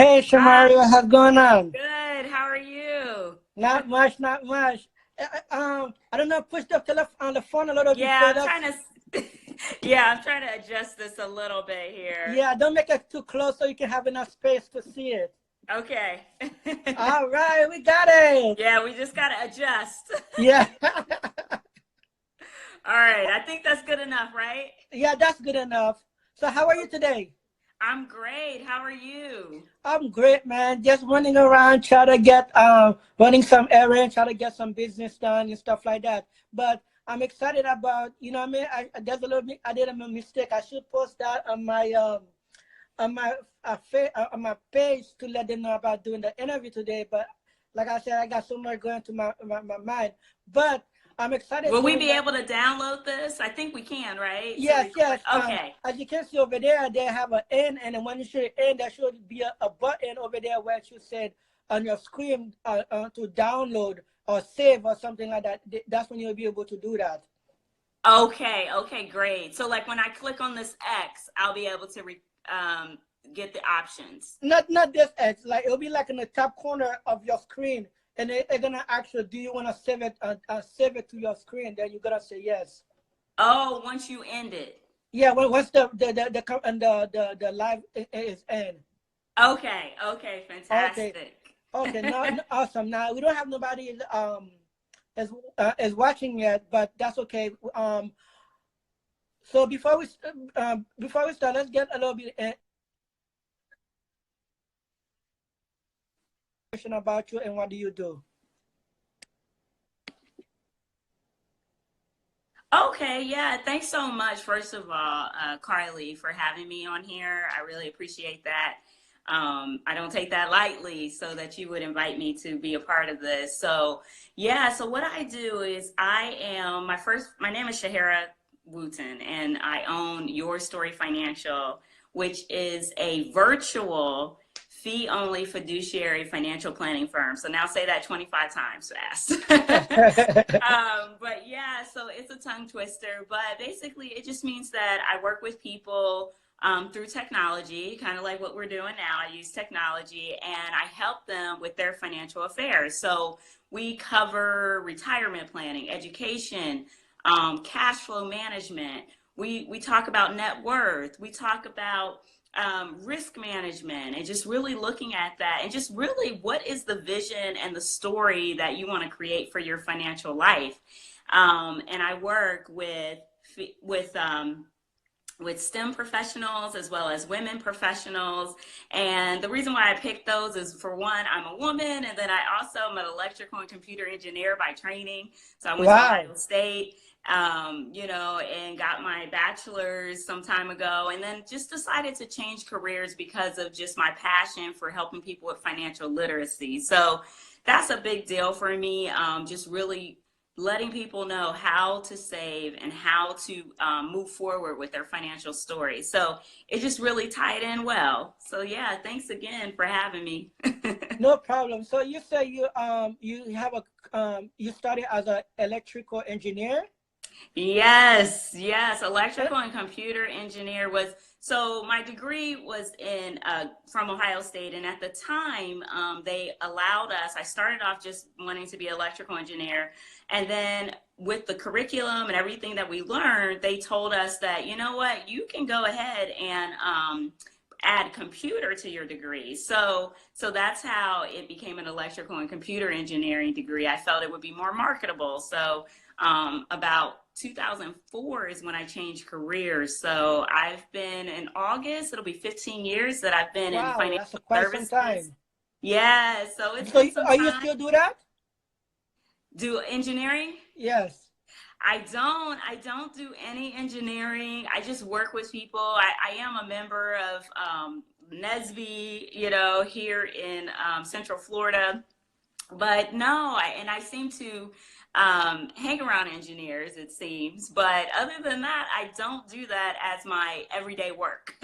Hey, Hi, Shamaria, what's going on? good. How are you? Not much, not much. I don't know, push the telephone on the phone a little bit Yeah, I'm further. trying to yeah, I'm trying to adjust this a little bit here. Yeah, don't make it too close so you can have enough space to see it. Okay. All right, we got it. Yeah, we just gotta adjust. Yeah, All right, I think that's good enough, right? yeah, that's good enough. So, how are you today? I'm great. How are you? I'm great, man. Just running around, trying to get running some errands, trying to get some business done and stuff like that. But I'm excited about, what I mean, there's a little bit, I did a mistake. I should post that on my on my page to let them know about doing the interview today. But like I said, I got so much going to my mind. But I'm excited Will we doing be that. able to download this? I think we can, right? To Yes, record. yes. Okay. As you can see over there, they have an N, and then when you show N, there should be a button over there where it should say on your screen to download or save or something like that. That's when you'll be able to do that. Okay, okay, great. So like when I click on this X, I'll be able to um get the options. Not this X. Like it'll be like in the top corner of your screen, and they're gonna actually, do you want to save it to your screen? Then you're gonna say yes. Oh, once you end it. Yeah. Well, once the live is in. Okay, okay, Okay. fantastic. Okay. Now, awesome. Now we don't have nobody is watching yet, but that's okay. So before we start, let's get a little bit information about you and what do you do. Okay, yeah, thanks so much, first of all, Carly, for having me on here. I really appreciate that. I don't take that lightly, so that you would invite me to be a part of this. So, yeah, so what I do is my name is Shehara Wooten, and I own Your Story Financial, which is a virtual fee only fiduciary financial planning firm. So now say that 25 times fast. But yeah, so it's a tongue twister, but basically it just means that I work with people through technology, kind of like what we're doing now. I use technology and I help them with their financial affairs. So we cover retirement planning, education, cash flow management. We talk about net worth. We talk about risk management and just really looking at that and just really what is the vision and the story that you want to create for your financial life. And I work with um, with STEM professionals as well as women professionals. And the reason why I picked those is, for one, I'm a woman, and then I also am an electrical and computer engineer by training. So I went to Wow. Ohio State, and got my bachelor's some time ago, and then just decided to change careers because of just my passion for helping people with financial literacy. So that's a big deal for me. Just really letting people know how to save and how to move forward with their financial story. So it just really tied in well. So yeah, thanks again for having me. No problem. So you say you study as an electrical engineer? Yes, yes. Electrical and computer engineer was, so my degree was in from Ohio State, and at the time they allowed us. I started off just wanting to be an electrical engineer, and then with the curriculum and everything that we learned, they told us that, you know what, you can go ahead and add computer to your degree. So that's how it became an electrical and computer engineering degree. I felt it would be more marketable. So about 2004 is when I changed careers. So I've been, in August, it'll be 15 years that I've been in Wow, financial that's quite some services. time. Yeah, so it's So been some are you time. still do that? Do engineering? Yes. I don't do any engineering. I just work with people. I am a member of NESB, here in Central Florida. But no, I seem to hang around engineers, it seems. But other than that, I don't do that as my everyday work.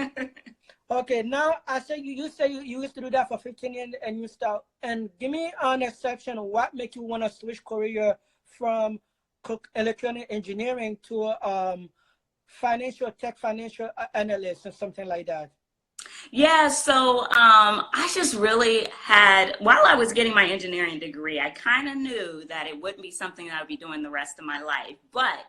Okay, now I say you say you used to do that for 15 years and you start, and give me an exception. What make you want to switch career from electronic engineering to financial analyst or something like that? Yeah, so I just really had, while I was getting my engineering degree, I kind of knew that it wouldn't be something that I would be doing the rest of my life. But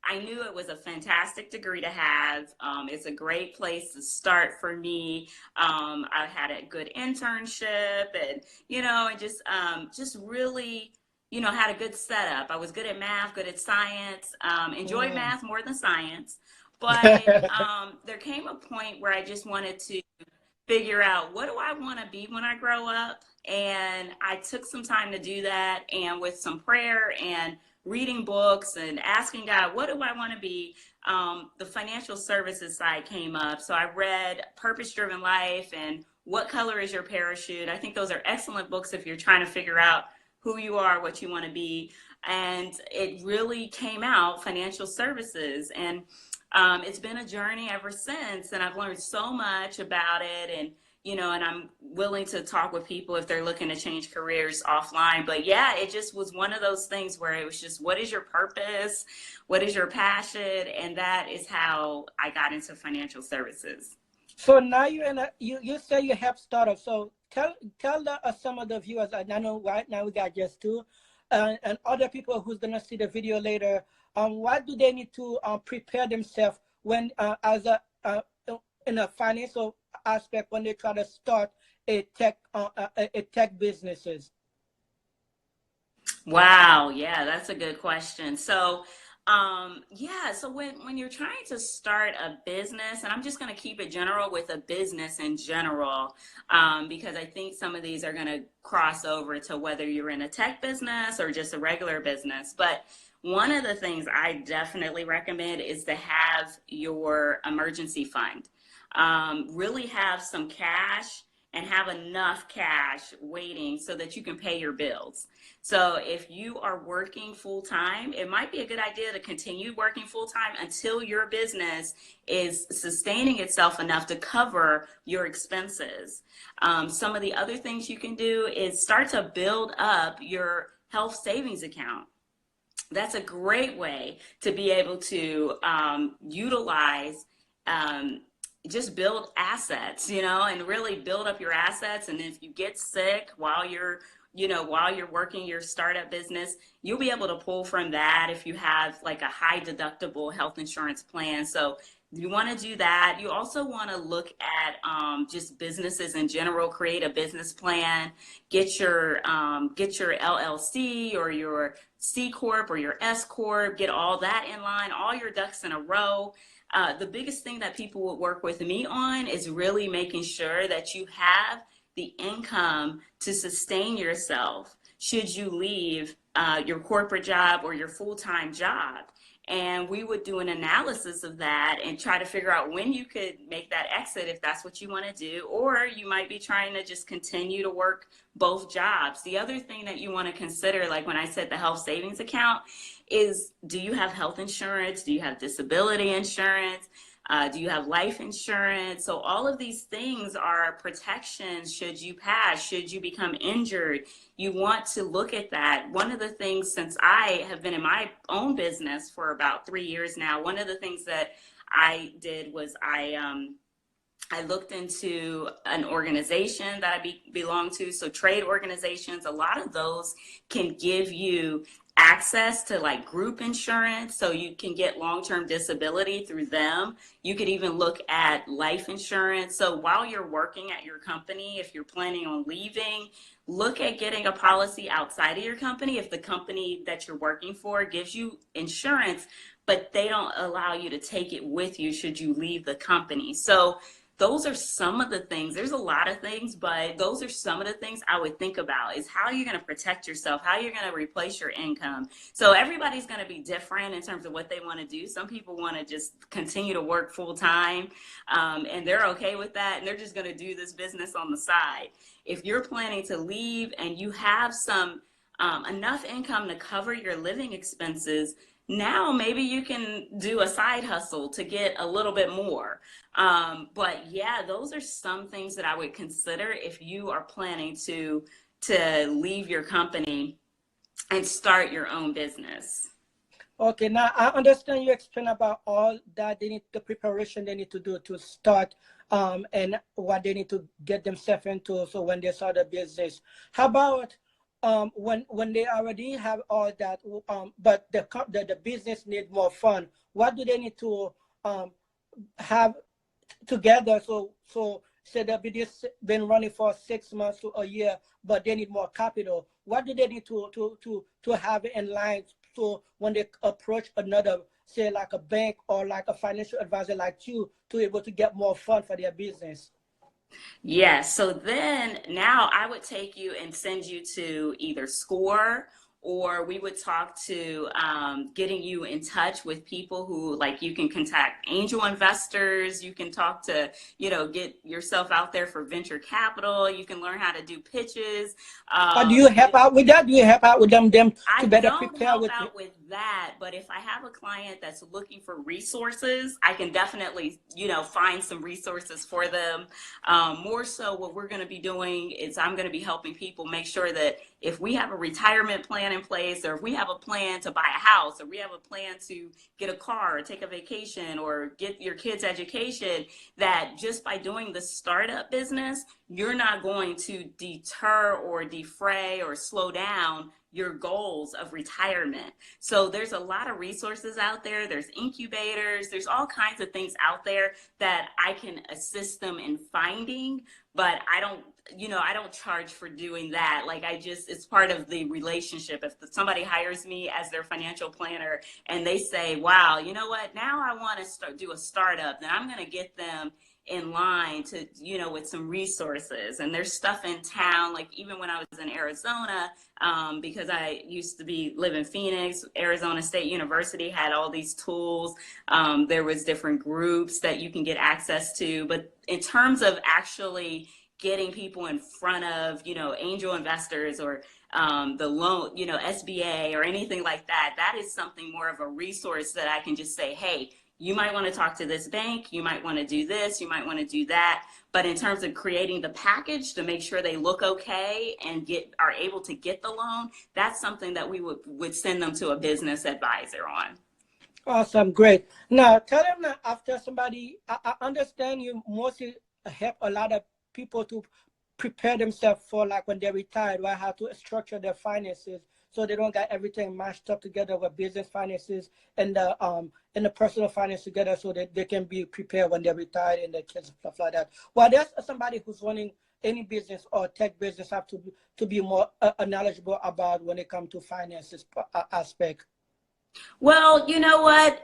I knew it was a fantastic degree to have. It's a great place to start for me. I had a good internship, and and just really, had a good setup. I was good at math, good at science. Enjoyed Mm. math more than science. But there came a point where I just wanted to figure out, what do I want to be when I grow up? And I took some time to do that. And with some prayer and reading books and asking God, what do I want to be? The financial services side came up. So I read Purpose Driven Life and What Color is Your Parachute? I think those are excellent books if you're trying to figure out who you are, what you want to be. And it really came out financial services. And it's been a journey ever since, and I've learned so much about it. And and I'm willing to talk with people if they're looking to change careers offline. But yeah, it just was one of those things where it was just, what is your purpose? What is your passion? And that is how I got into financial services. So now you say you have startups. So some of the viewers. I know right now we got just two, and other people who's gonna see the video later. What do they need to prepare themselves when as in a financial aspect when they try to start a tech businesses? Wow, yeah, that's a good question. So, yeah, so when you're trying to start a business, and I'm just going to keep it general with a business in general, because I think some of these are going to cross over to whether you're in a tech business or just a regular business. But one of the things I definitely recommend is to have your emergency fund. Really have some cash and have enough cash waiting so that you can pay your bills. So if you are working full time, it might be a good idea to continue working full time until your business is sustaining itself enough to cover your expenses. Some of the other things you can do is start to build up your health savings account. That's a great way to be able to utilize, um, just build assets, and really build up your assets. And if you get sick while you're working your startup business, you'll be able to pull from that if you have like a high deductible health insurance plan. So you want to do that. You also want to look at just businesses in general. Create a business plan. Get your LLC or your C corp or your S corp. Get all that in line. All your ducks in a row. The biggest thing that people would work with me on is really making sure that you have the income to sustain yourself should you leave your corporate job or your full-time job. And we would do an analysis of that and try to figure out when you could make that exit if that's what you want to do, or you might be trying to just continue to work both jobs. The other thing that you want to consider, like when I said the health savings account, is, do you have health insurance? Do you have disability insurance? Do you have life insurance? So all of these things are protections should you pass, should you become injured. You want to look at that. One of the things, since I have been in my own business for about 3 years now, one of the things that I did was I looked into an organization that I belong to. So trade organizations, a lot of those can give you access to like group insurance, so you can get long-term disability through them. You could even look at life insurance. So while you're working at your company, if you're planning on leaving, look at getting a policy outside of your company. If the company that you're working for gives you insurance, but they don't allow you to take it with you should you leave the company. So those are some of the things. There's a lot of things, but those are some of the things I would think about, is how you're going to protect yourself, how you're going to replace your income. So everybody's going to be different in terms of what they want to do. Some people want to just continue to work full time, and they're okay with that, and they're just going to do this business on the side. If you're planning to leave and you have some enough income to cover your living expenses, now maybe you can do a side hustle to get a little bit more. But yeah, those are some things that I would consider if you are planning to leave your company and start your own business. Okay, now I understand you explain about all that they need, the preparation they need to do to start, and what they need to get themselves into. So when they start a business, how about when they already have all that, but the business need more fun? What do they need to um have together? So say the business been running for 6 months to a year, but they need more capital. What do they need to have in line, so when they approach another, say like a bank or like a financial advisor like you, to able to get more fund for their business? Yes. So then now I would take you and send you to either SCORE, or we would talk to getting you in touch with people who, like, you can contact angel investors. You can talk to, get yourself out there for venture capital. You can learn how to do pitches. Do you You help out with that? Do you help out with them I to better don't prepare help with it? out with that, but if I have a client that's looking for resources, I can definitely, find some resources for them. More so, what we're going to be doing is I'm going to be helping people make sure that if we have a retirement plan in place, or if we have a plan to buy a house, or we have a plan to get a car, or take a vacation, or get your kids' education, that just by doing the startup business, you're not going to deter or defray or slow down your goals of retirement. So there's a lot of resources out there. There's incubators, there's all kinds of things out there that I can assist them in finding, but I don't charge for doing that. Like, it's part of the relationship. If somebody hires me as their financial planner and they say, wow, you know what, now I want to do a startup, then I'm going to get them in line to, with some resources. And there's stuff in town, like even when I was in Arizona, because I used to live in Phoenix, Arizona State University had all these tools. There was different groups that you can get access to. But in terms of actually getting people in front of, angel investors, or the loan, SBA or anything like that, that is something more of a resource that I can just say, hey, you might want to talk to this bank, you might want to do this, you might want to do that. But in terms of creating the package to make sure they look okay and are able to get the loan, that's something that we would send them to a business advisor on. Awesome, great. Now tell them that after somebody, I understand you mostly help a lot of people to prepare themselves for like when they're retired, right? How to structure their finances so they don't get everything mashed up together with business finances and the personal finance together, so that they can be prepared when they're retired and their kids and stuff like that. Well, there's somebody who's running any business or tech business have to be more knowledgeable about when it comes to finances aspect. Well, you know what?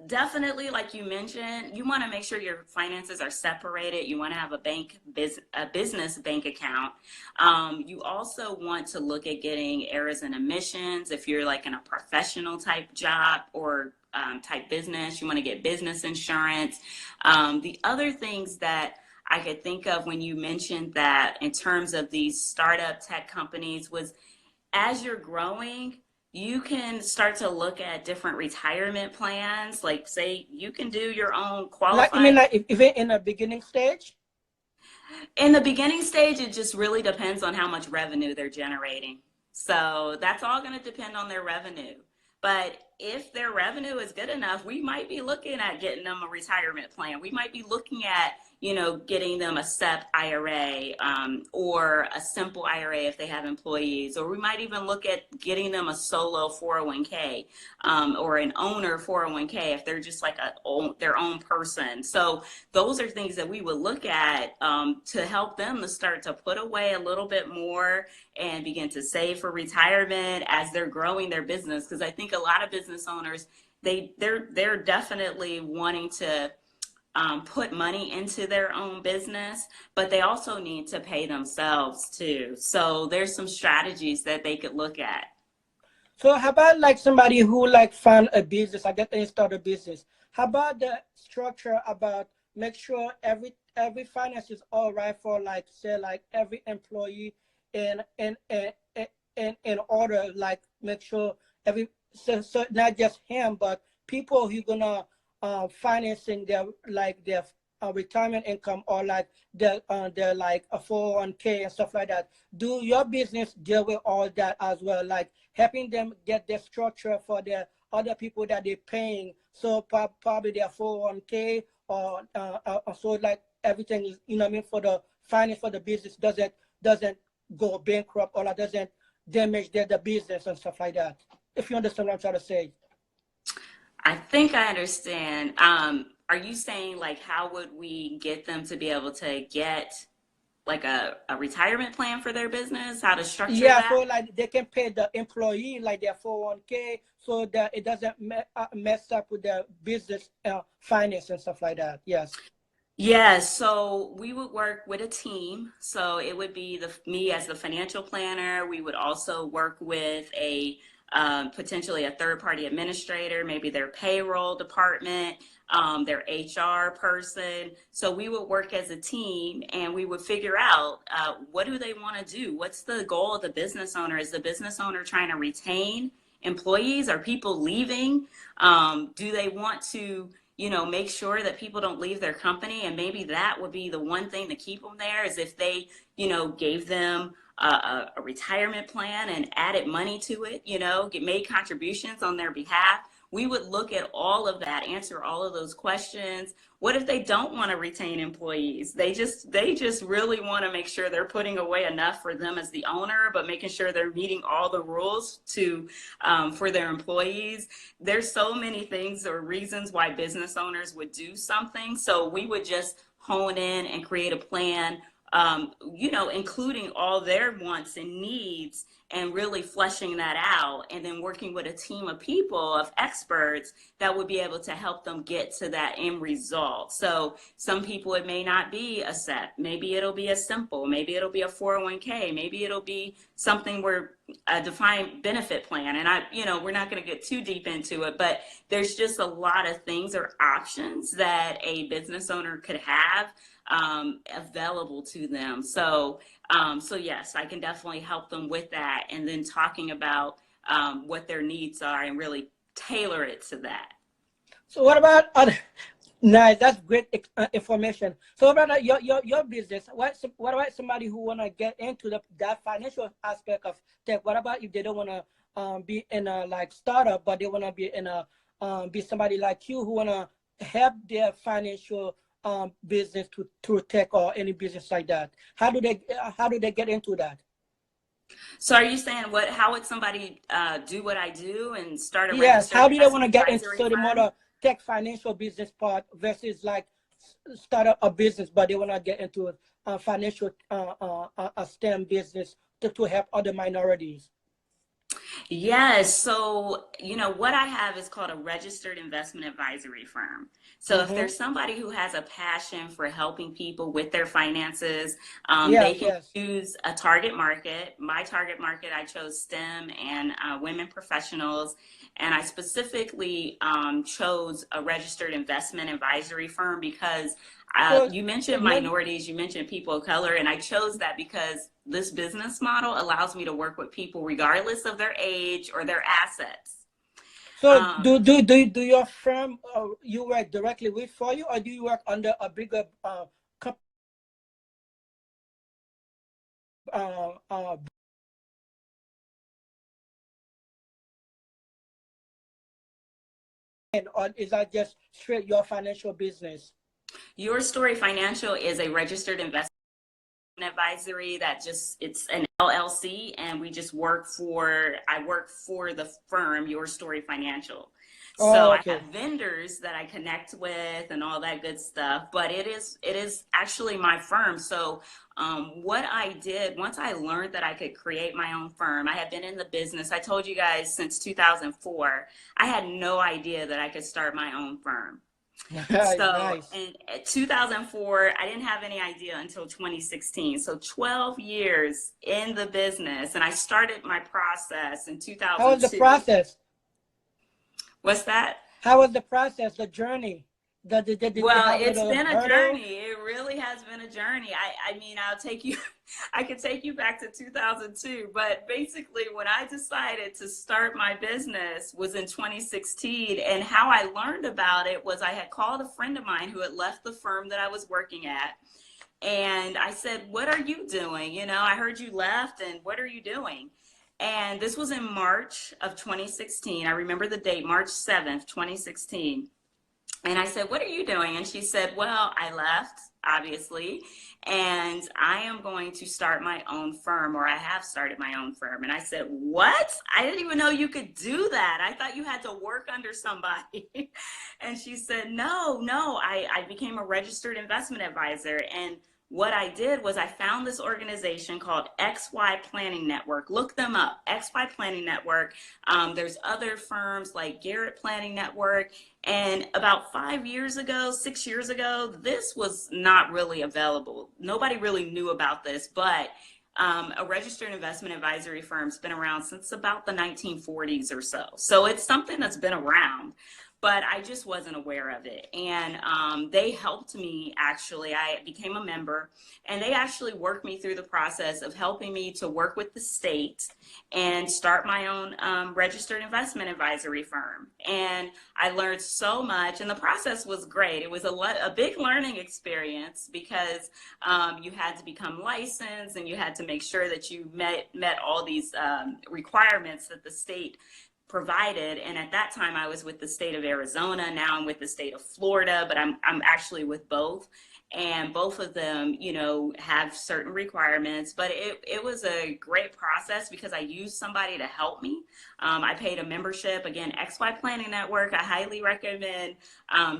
Definitely, like you mentioned, you want to make sure your finances are separated. You want to have a business bank account. You also want to look at getting errors and emissions. If you're like in a professional type job or type business, you want to get business insurance. The other things that I could think of when you mentioned that in terms of these startup tech companies was, as you're growing, you can start to look at different retirement plans. Like, say, you can do your own Like, you mean qualified. like if in a beginning stage? In the beginning stage, it just really depends on how much revenue they're generating. So that's all going to depend on their revenue. But if their revenue is good enough, we might be looking at getting them a retirement plan. We might be looking at, getting them a SEP IRA, or a simple IRA if they have employees. Or we might even look at getting them a solo 401k, or an owner 401k if they're just like their own person. So those are things that we would look at, to help them to start to put away a little bit more and begin to save for retirement as they're growing their business. Because I think a lot of business owners, they're definitely wanting to put money into their own business, but they also need to pay themselves too. So there's some strategies that they could look at. So how about like somebody who like found a business, I get they start a business. How about the structure about make sure every finance is all right for like say like every employee in order, like make sure so not just him but people who gonna financing their retirement income, or like their like a 401k and stuff like that. Do your business deal with all that as well, like helping them get their structure for their other people that they're paying. So probably their 401k or so like everything is, you know what I mean, for the finance for the business doesn't go bankrupt or doesn't damage the business and stuff like that. If you understand what I'm trying to say. I think I understand. Are you saying like how would we get them to be able to get like a retirement plan for their business? How to structure Yeah, that? so like they can pay the employee like their 401k so that it doesn't mess up with their business finance and stuff like that. Yes. Yeah, so we would work with a team. So it would be me as the financial planner. We would also work with a potentially a third party administrator, maybe their payroll department, their HR person. So we would work as a team and we would figure out what do they want to do? What's the goal of the business owner? Is the business owner trying to retain employees? Are people leaving? Do they want to make sure that people don't leave their company? And maybe that would be the one thing to keep them there is if they, gave them a retirement plan and added money to it, made contributions on their behalf. We would look at all of that, answer all of those questions. What if they don't want to retain employees? They just really want to make sure they're putting away enough for them as the owner, but making sure they're meeting all the rules for their employees. There's so many things or reasons why business owners would do something. So we would just hone in and create a plan, including all their wants and needs and really fleshing that out, and then working with a team of people, of experts that would be able to help them get to that end result. So some people, it may not be a set, maybe it'll be a simple, maybe it'll be a 401k, maybe it'll be something where a defined benefit plan. And we're not going to get too deep into it, but there's just a lot of things or options that a business owner could have available to them. So yes, I can definitely help them with that, and then talking about what their needs are and really tailor it to that. So what about other? Nice, that's great information. So what about your business? What about somebody who wanna get into that financial aspect of tech? What about if they don't wanna be in a like startup, but they wanna be in a be somebody like you who wanna help their financial business through tech or any business like that? How do they get into that? So are you saying how would somebody do what I do and start a Yes. registered How do they want investment to get into advisory so the more firm? the tech financial business part versus like start up a business, but they want to get into a financial a STEM business to help other minorities? Yes. So, what I have is called a registered investment advisory firm. So, if Mm-hmm. there's somebody who has a passion for helping people with their finances, they Yes, can yes. choose a target market. My target market, I chose STEM and women professionals. And I specifically chose a registered investment advisory firm because So you so mentioned maybe minorities, you mentioned people of color, and I chose that because this business model allows me to work with people regardless of their age or their assets. so Um, do your firm you work directly with for you or do you work under a bigger company or is that just straight your financial business? your Story Financial is a registered investment advisory that it's an LLC, and I work for the firm, Your Story Financial. So Oh, I have okay. vendors that I connect with and all that good stuff, but it is actually my firm. So what I did once I learned that I could create my own firm, I had been in the business, I told you guys, since 2004. I had no idea that I could start my own firm. So Nice. in 2004, I didn't have any idea until 2016. So 12 years in the business, and I started my process in How was the 2002. process? What's that? How was the process, the journey? Did you Well, have it's little been a hurdles? journey. It really has been a journey. I mean, I'll take you, I could take you back to 2002, but basically when I decided to start my business was in 2016. And how I learned about it was I had called a friend of mine who had left the firm that I was working at. And I said, "What are you doing? I heard you left, and what are you doing?" And this was in March of 2016. I remember the date, March 7th, 2016. And I said, "What are you doing?" And she said, "Well, I left, obviously, and I am going to start my own firm, or I have started my own firm." And I said, "What? I didn't even know you could do that. I thought you had to work under somebody." And she said, "No, no, I became a registered investment advisor." And what I did was I found this organization called XY Planning Network. Look them up, XY Planning Network. There's other firms like Garrett Planning Network. And about 5 years ago, 6 years ago, this was not really available. Nobody really knew about this, but a registered investment advisory firm's been around since about the 1940s or so. So it's something that's been around, but I just wasn't aware of it. And they helped me, actually. I became a member, and they actually worked me through the process of helping me to work with the state and start my own registered investment advisory firm. And I learned so much, and the process was great. It was a big learning experience because you had to become licensed, and you had to make sure that you met all these requirements that the state provided. And at that time I was with the state of Arizona. Now I'm with the state of Florida, but I'm actually with both. And both of them, you know, have certain requirements, but it was a great process because I used somebody to help me. I paid a membership, again, XY Planning Network. I highly recommend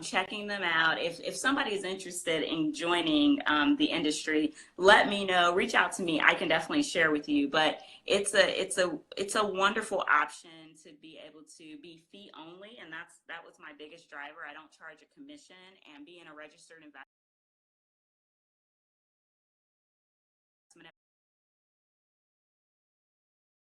checking them out. If somebody is interested in joining the industry, let me know, reach out to me. I can definitely share with you, but it's a wonderful option to be able to be fee only. And that was my biggest driver. I don't charge a commission, and being a registered investor